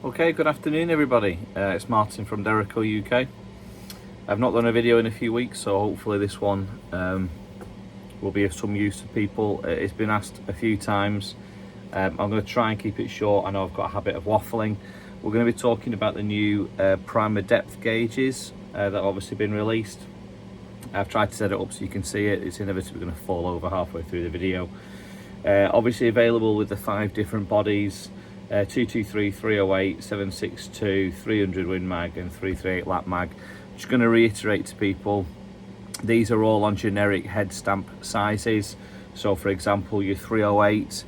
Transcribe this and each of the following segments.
Okay, good afternoon everybody. It's Martin from Derraco UK. I've not done a video in a few weeks, so hopefully this one will be of some use to people. It's been asked a few times. I'm going to try and keep it short. I know I've got a habit of waffling. We're going to be talking about the new primer depth gauges that have obviously been released. I've tried to set it up so you can see it. It's inevitably going to fall over halfway through the video. Obviously available with the 5 different bodies. 223, 308, 762, 300 Win Mag and 338 Lap Mag. Just going to reiterate to people, these are all on generic head stamp sizes. So for example, your 308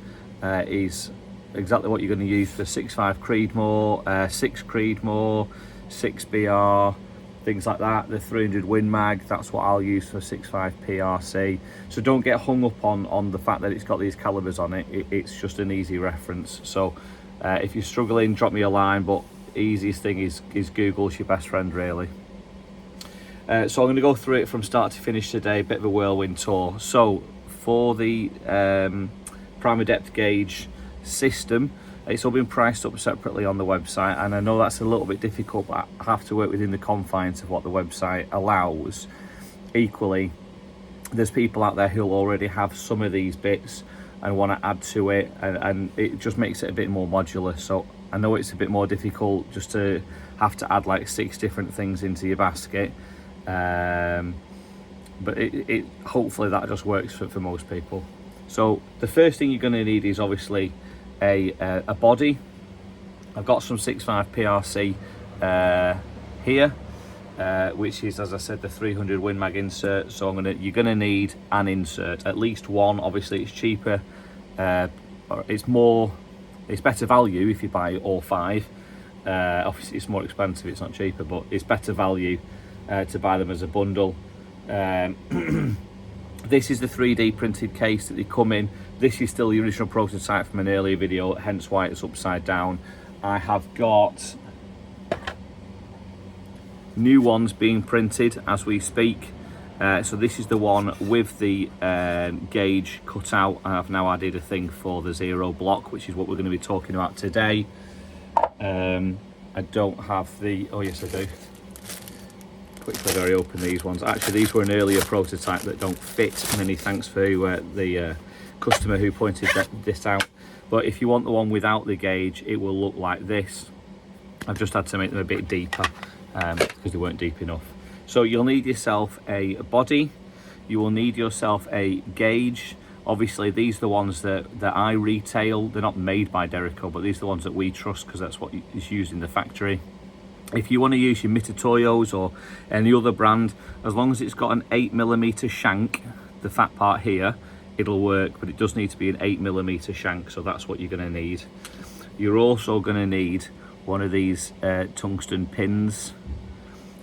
is exactly what you're going to use for 6.5 Creedmoor, 6 Creedmoor, 6 BR, things like that. The 300 Win Mag, that's what I'll use for 6.5 PRC. So don't get hung up on the fact that it's got these calibers on it. It's just an easy reference. So if you're struggling, drop me a line, but easiest thing is Google's your best friend really. So I'm going to go through it from start to finish today, a bit of a whirlwind tour. So for the primer depth gauge system, it's all been priced up separately on the website, and I know that's a little bit difficult, but I have to work within the confines of what the website allows. Equally, there's people out there who'll already have some of these bits and want to add to it, and it just makes it a bit more modular. So I know it's a bit more difficult just to have to add like 6 different things into your basket, but it hopefully that just works for most people. So the first thing you're going to need is obviously a body. I've got some 6.5 PRC here, which is, as I said, the 300 Win Mag insert. So you're gonna need an insert, at least one. Obviously it's cheaper, it's better value if you buy all 5. Obviously it's more expensive, it's not cheaper, but it's better value to buy them as a bundle. This is the 3D printed case that they come in. This is still the original prototype from an earlier video, hence why it's upside down. I have got new ones being printed as we speak. So this is the one with the gauge cut out. I've now added a thing for the 0 block, which is what we're going to be talking about today. I don't have the, oh yes I do. Quickly very open these ones. Actually these were an earlier prototype that don't fit. Many thanks for the customer who pointed this out. But if you want the one without the gauge, it will look like this. I've just had to make them a bit deeper because they weren't deep enough. So you'll need yourself a body, you will need yourself a gauge. Obviously these are the ones that I retail. They're not made by Derraco, but these are the ones that we trust because that's what is used in the factory. If you want to use your Mitutoyos or any other brand, as long as it's got an 8mm shank, the fat part here, it'll work, but it does need to be an 8mm shank, so that's what you're going to need. You're also going to need one of these tungsten pins.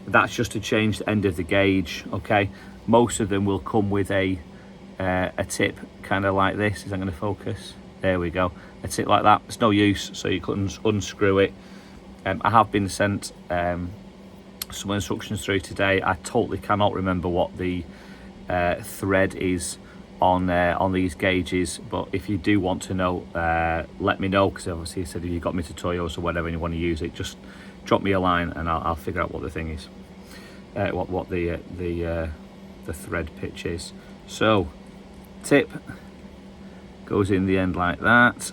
That's just to change the end of the gauge, okay? Most of them will come with a tip kind of like this. Is that going to focus? There we go. A tip like that. It's no use, so you can unscrew it. I have been sent some instructions through today. I totally cannot remember what the thread is on these gauges, but if you do want to know, let me know, because obviously he said if you've got Mitutoyos or whatever and you want to use it, just drop me a line and I'll figure out what the thing is, what the thread pitch is. So tip goes in the end like that.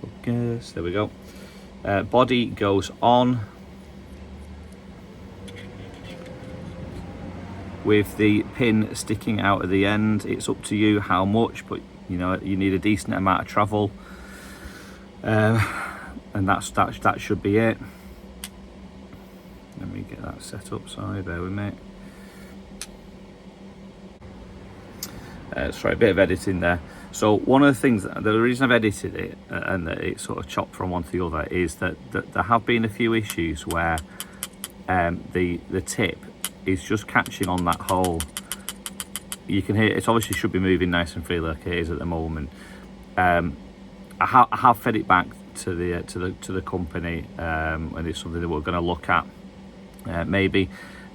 Focus, there we go. Body goes on with the pin sticking out at the end. It's up to you how much, but you know you need a decent amount of travel, and that should be it. Let me get that set up. Sorry, bear with me. Sorry, a bit of editing there. So one of the things, the reason I've edited it and that it's sort of chopped from one to the other is that there have been a few issues where the tip is just catching on that hole. You can hear it obviously should be moving nice and freely like it is at the moment. I have fed it back to the company, and it's something that we're going to look at maybe.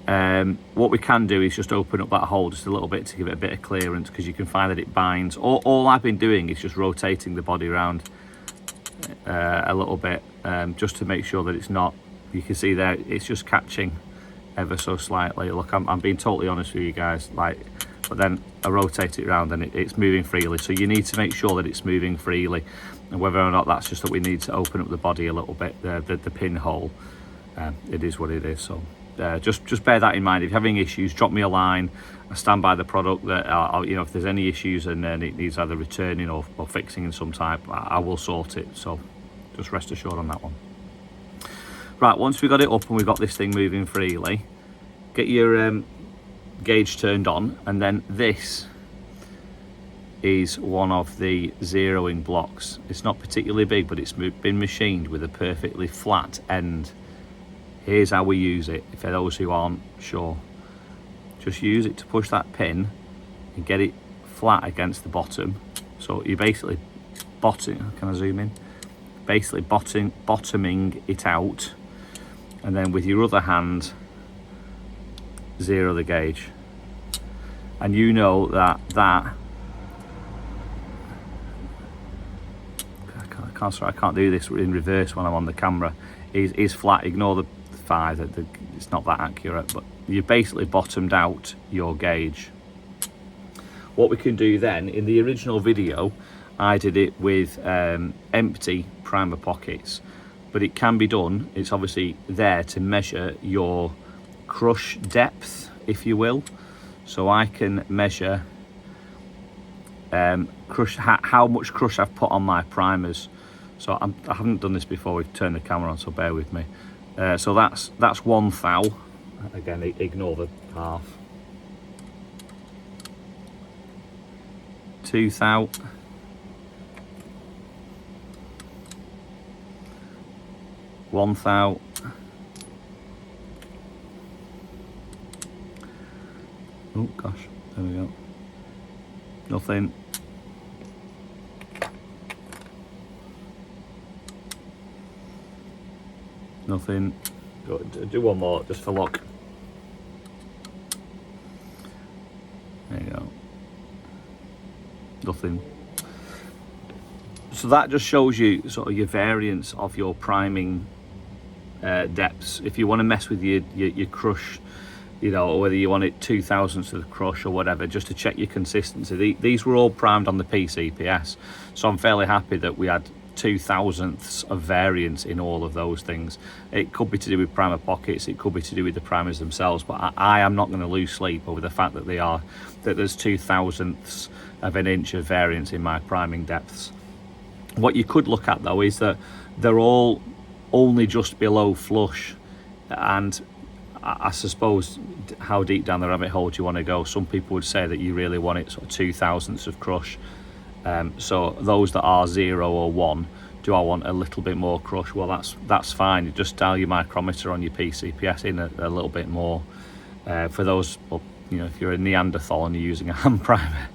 What we can do is just open up that hole just a little bit to give it a bit of clearance, because you can find that it binds. All I've been doing is just rotating the body around a little bit, just to make sure that it's not, you can see there, it's just catching ever so slightly. Look, I'm being totally honest with you guys, like, but then I rotate it around and it's moving freely. So you need to make sure that it's moving freely, and whether or not that's just that we need to open up the body a little bit, the pinhole, it is what it is. So just bear that in mind. If you're having issues, drop me a line. I stand by the product. That you know, if there's any issues and then it needs either returning or fixing in some type, I will sort it. So just rest assured on that one. Right, once we've got it up and we've got this thing moving freely, get your gauge turned on, and then this is one of the zeroing blocks. It's not particularly big, but it's been machined with a perfectly flat end. Here's how we use it, for those who aren't sure. Just use it to push that pin and get it flat against the bottom. So you're basically can I zoom in? Basically bottoming it out, and then with your other hand, zero the gauge. And you know that I can't do this in reverse when I'm on the camera, is flat. Ignore the 5, it's not that accurate, but you've basically bottomed out your gauge. What we can do then, in the original video I did it with empty primer pockets, but it can be done. It's obviously there to measure your crush depth, if you will. So I can measure crush, how much crush I've put on my primers. So I haven't done this before, we've turned the camera on, so bear with me. So that's 1 thou. Again, ignore the half. 2 thou. 1 thou. Oh gosh, there we go. Nothing. Nothing. Do one more just for luck. There you go. Nothing. So that just shows you sort of your variance of your priming depths. If you want to mess with your crush, you know, whether you want it 2/1000ths of the crush or whatever, just to check your consistency. These were all primed on the PCPS, so I'm fairly happy that we had 2/1000ths of variance in all of those things. It could be to do with primer pockets, it could be to do with the primers themselves, but I am not going to lose sleep over the fact that there's 2/1000ths of an inch of variance in my priming depths. What you could look at though is that they're all only just below flush, and I suppose how deep down the rabbit hole do you want to go? Some people would say that you really want it sort of 2/1000ths of crush. So those that are 0 or 1, do I want a little bit more crush? Well, that's fine. You just dial your micrometer on your PCPS in a little bit more. For those, you know, if you're a Neanderthal and you're using a hand primer,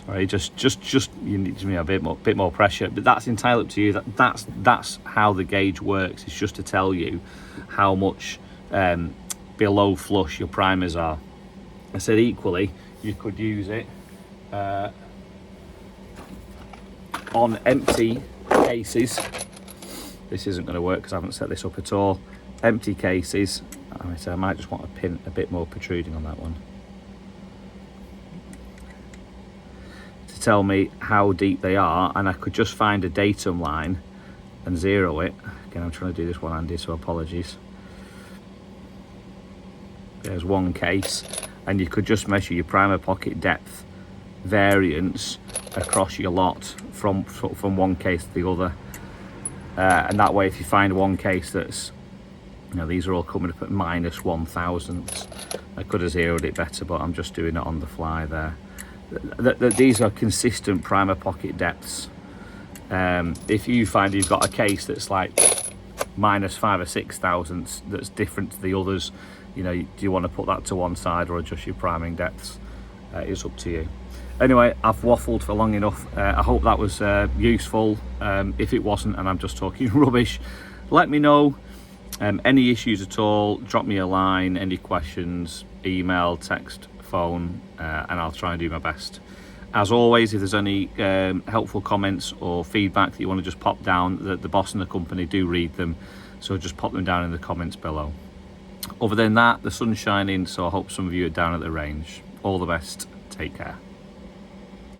sorry, just you need a bit more pressure. But that's entirely up to you. That's how the gauge works. It's just to tell you how much below flush your primers are. I said equally, you could use it on empty cases. This isn't going to work because I haven't set this up at all. Empty cases. I might just want a pin a bit more protruding on that one to tell me how deep they are, and I could just find a datum line and zero it. Again, I'm trying to do this one-handed, so apologies. There's one case, and you could just measure your primer pocket depth variance across your lot from one case to the other, and that way if you find one case that's, you know, these are all coming up at -1/1000ths, I could have zeroed it better, but I'm just doing it on the fly there. These are consistent primer pocket depths. If you find you've got a case that's like -5 or 6/1000ths that's different to the others, you know, do you want to put that to one side or adjust your priming depths? It's up to you. Anyway, I've waffled for long enough. I hope that was useful. If it wasn't and I'm just talking rubbish, let me know. Any issues at all, drop me a line. Any questions, email, text, phone, and I'll try and do my best. As always, if there's any helpful comments or feedback that you want to just pop down, the boss and the company do read them, so just pop them down in the comments below. Other than that, the sun's shining, so I hope some of you are down at the range. All the best, take care.